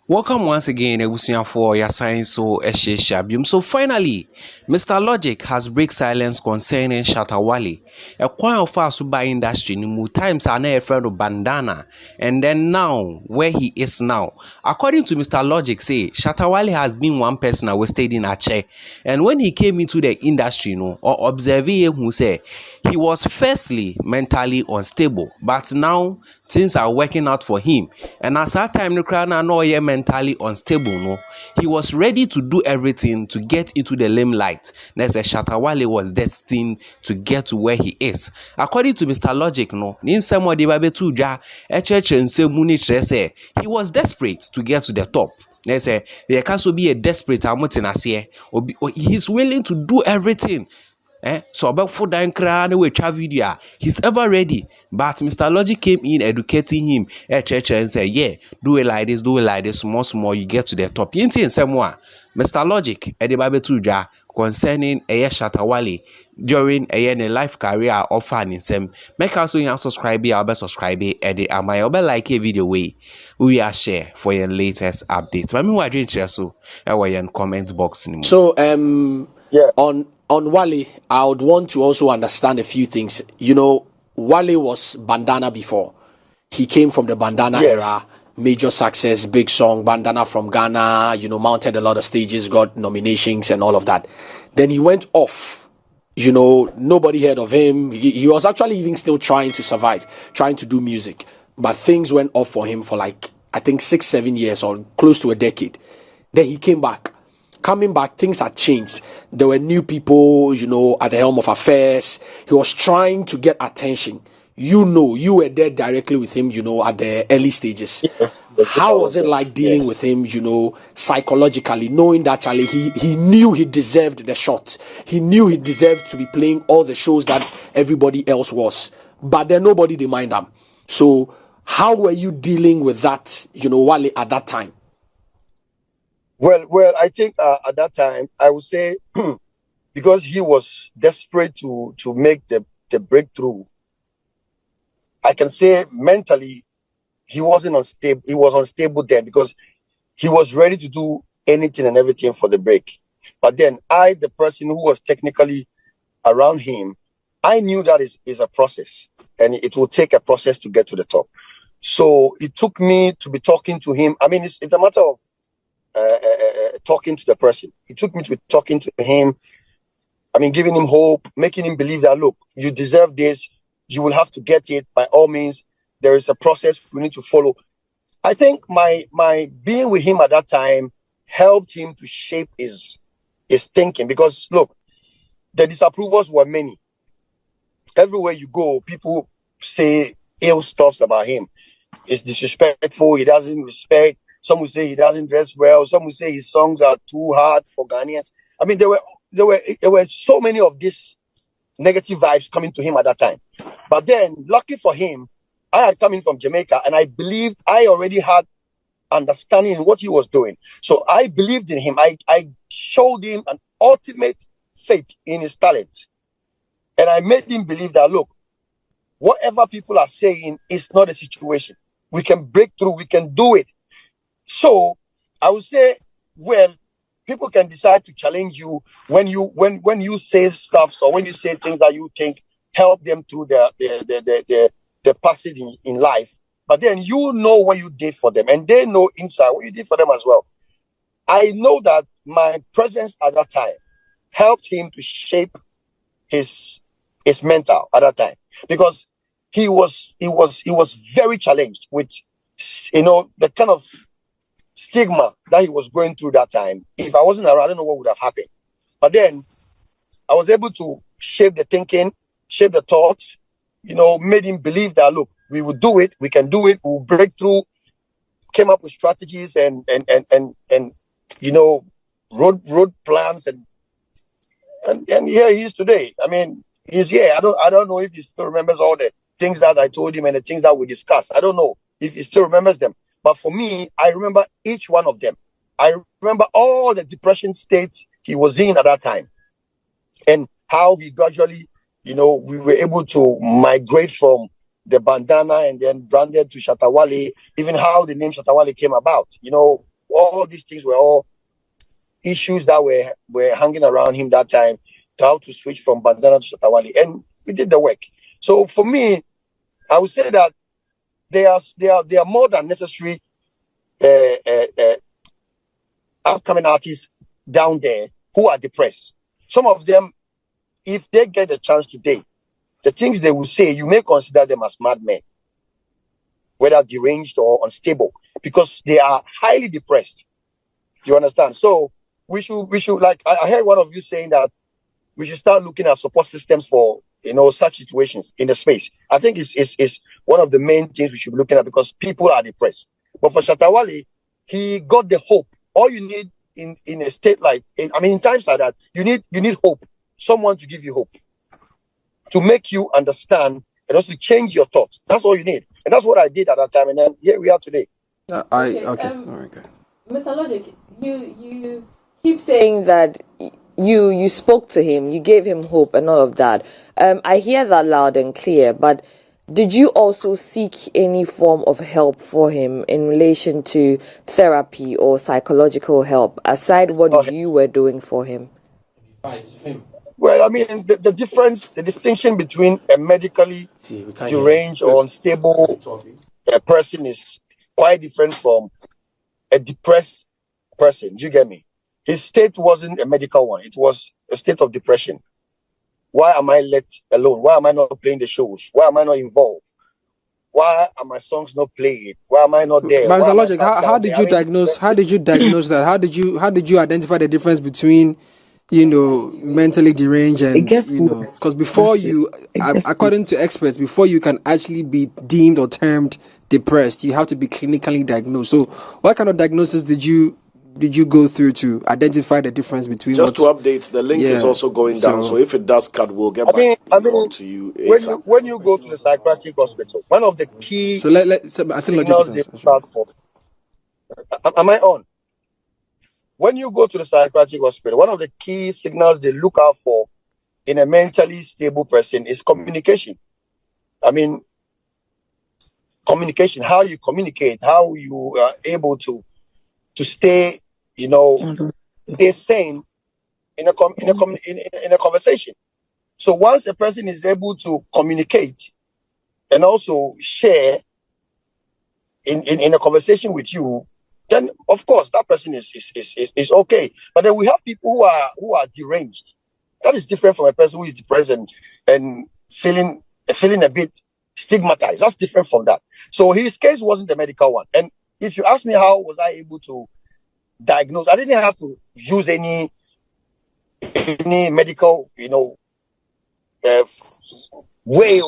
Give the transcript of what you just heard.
Welcome once again, Ebusian, for your science so Shabium. So finally, Mr. Logic has break silence concerning Shatta Wale. A quite of us by industry new times are a friend of bandana, and then now where he is now. According to Mr. Logic, say Shatta Wale has been one person that was stayed in a chair, and when he came into the industry, or observing who say he was firstly mentally unstable, but now things are working out for him. And as that time, no mentally unstable, no, he was ready to do everything to get into the limelight. Next, Shatta Wale was destined to get to where he is. According to Mr. Logic, no, in some way, he was desperate to get to the top. They say there can also be a desperate he's willing to do everything. So about food and cry we video. He's ever ready. But Mr. Logic came in educating him at church and said, yeah, do it like this, small, you get to the top. Yinti in someone. Mr. Logic, Eddie Babe Tuja, concerning Shatta Wale during a life career of fan sem. Make also you subscribe, I'll subscribe, Eddie, and my like a video way. We are share for your latest updates. Mami wa drink so in comment box. So Yeah. on Wale, I would want to also understand a few things. You know, Wale was bandana before. He came from the bandana era, major success, big song, bandana from Ghana, mounted a lot of stages, got nominations and all of that. Then he went off. Nobody heard of him. He was actually even still trying to survive, trying to do music. But things went off for him for like, I think 6-7 years or close to a decade. Then he came back. Coming back, things had changed. There were new people, at the helm of affairs. He was trying to get attention. You were there directly with him, at the early stages. How was it like dealing with him, psychologically, knowing that Charlie, he knew he deserved the shot. He knew he deserved to be playing all the shows that everybody else was. But then nobody did mind him. So how were you dealing with that, Wale, at that time? Well, I think at that time, I would say, because he was desperate to make the breakthrough, I can say mentally, he wasn't unstable. He was unstable then because he was ready to do anything and everything for the break. But then the person who was technically around him, I knew that is a process and it will take a process to get to the top. So it took me to be talking to him. I mean, it's a matter of talking to the person. It took me to be talking to him. I mean, giving him hope, making him believe that, look, you deserve this. You will have to get it by all means. There is a process we need to follow. I think my being with him at that time helped him to shape his thinking because, look, the disapprovals were many. Everywhere you go, people say ill stuff about him. It's disrespectful. He doesn't respect. Some will say he doesn't dress well. Some will say his songs are too hard for Ghanaians. I mean, there were so many of these negative vibes coming to him at that time. But then, lucky for him, I had come in from Jamaica and I believed I already had understanding in what he was doing. So I believed in him. I showed him an ultimate faith in his talent. And I made him believe that, look, whatever people are saying is not a situation. We can break through. We can do it. So I would say, well, people can decide to challenge you when you say stuff or when you say things that you think help them through the passage in life. But then you know what you did for them and they know inside what you did for them as well. I know that my presence at that time helped him to shape his mental at that time because he was very challenged with, the kind of stigma that he was going through that time. If I wasn't around, I don't know what would have happened. But then I was able to shape the thinking, shape the thoughts, made him believe that, look, we will do it, we can do it, we'll break through, came up with strategies and road plans and here he is today. I mean, he's here. I don't know if he still remembers all the things that I told him and the things that we discussed. I don't know if he still remembers them. But for me, I remember each one of them. I remember all the depression states he was in at that time and how he gradually, we were able to migrate from the bandana and then branded to Shatta Wale, even how the name Shatta Wale came about. all these things were all issues that were hanging around him that time, to how to switch from Bandana to Shatta Wale, and we did the work. So for me, I would say that they are more than necessary upcoming artists down there who are depressed. Some of them, if they get a chance today, the things they will say, you may consider them as madmen, whether deranged or unstable, because they are highly depressed. You understand? So we should like I heard one of you saying that we should start looking at support systems for such situations in the space. I think it's one of the main things we should be looking at, because people are depressed. But for Shatta Wale, he got the hope. All you need in a state like in times like that, you need hope. Someone to give you hope, to make you understand, and also to change your thoughts. That's all you need. And that's what I did at that time. And then here we are today. Okay. All right, good. Mr. Logic, you keep saying that you spoke to him, you gave him hope and all of that. I hear that loud and clear, but did you also seek any form of help for him in relation to therapy or psychological help, aside what you were doing for him? Well, I mean, the distinction between a medically deranged or unstable person is quite different from a depressed person. Do you get me? His state wasn't a medical one. It was a state of depression. Why am I let alone? Why am I not playing the shows? Why am I not involved? Why are my songs not played? Why am I not there? But Mr. Logic, how did you diagnose? How did you diagnose that? How did you identify the difference between, mentally deranged and because before you, according to experts, before you can actually be deemed or termed depressed, you have to be clinically diagnosed. So, what kind of diagnosis did you go through to identify the difference between? Just to update, the link is also going down. So if it does cut, we'll get back to you. When you go to the psychiatric hospital, one of the key signals they start for. Am I on? When you go to the psychiatric hospital, one of the key signals they look out for in a mentally stable person is communication. Communication, how you communicate, how you are able to stay, stay sane in a conversation. So once a person is able to communicate and also share in a conversation with you, then of course that person is okay. But then we have people who are deranged. That is different from a person who is depressed and feeling a bit stigmatized. That's different from that. So his case wasn't the medical one. And if you ask me how was I able to diagnose, I didn't have to use any medical, way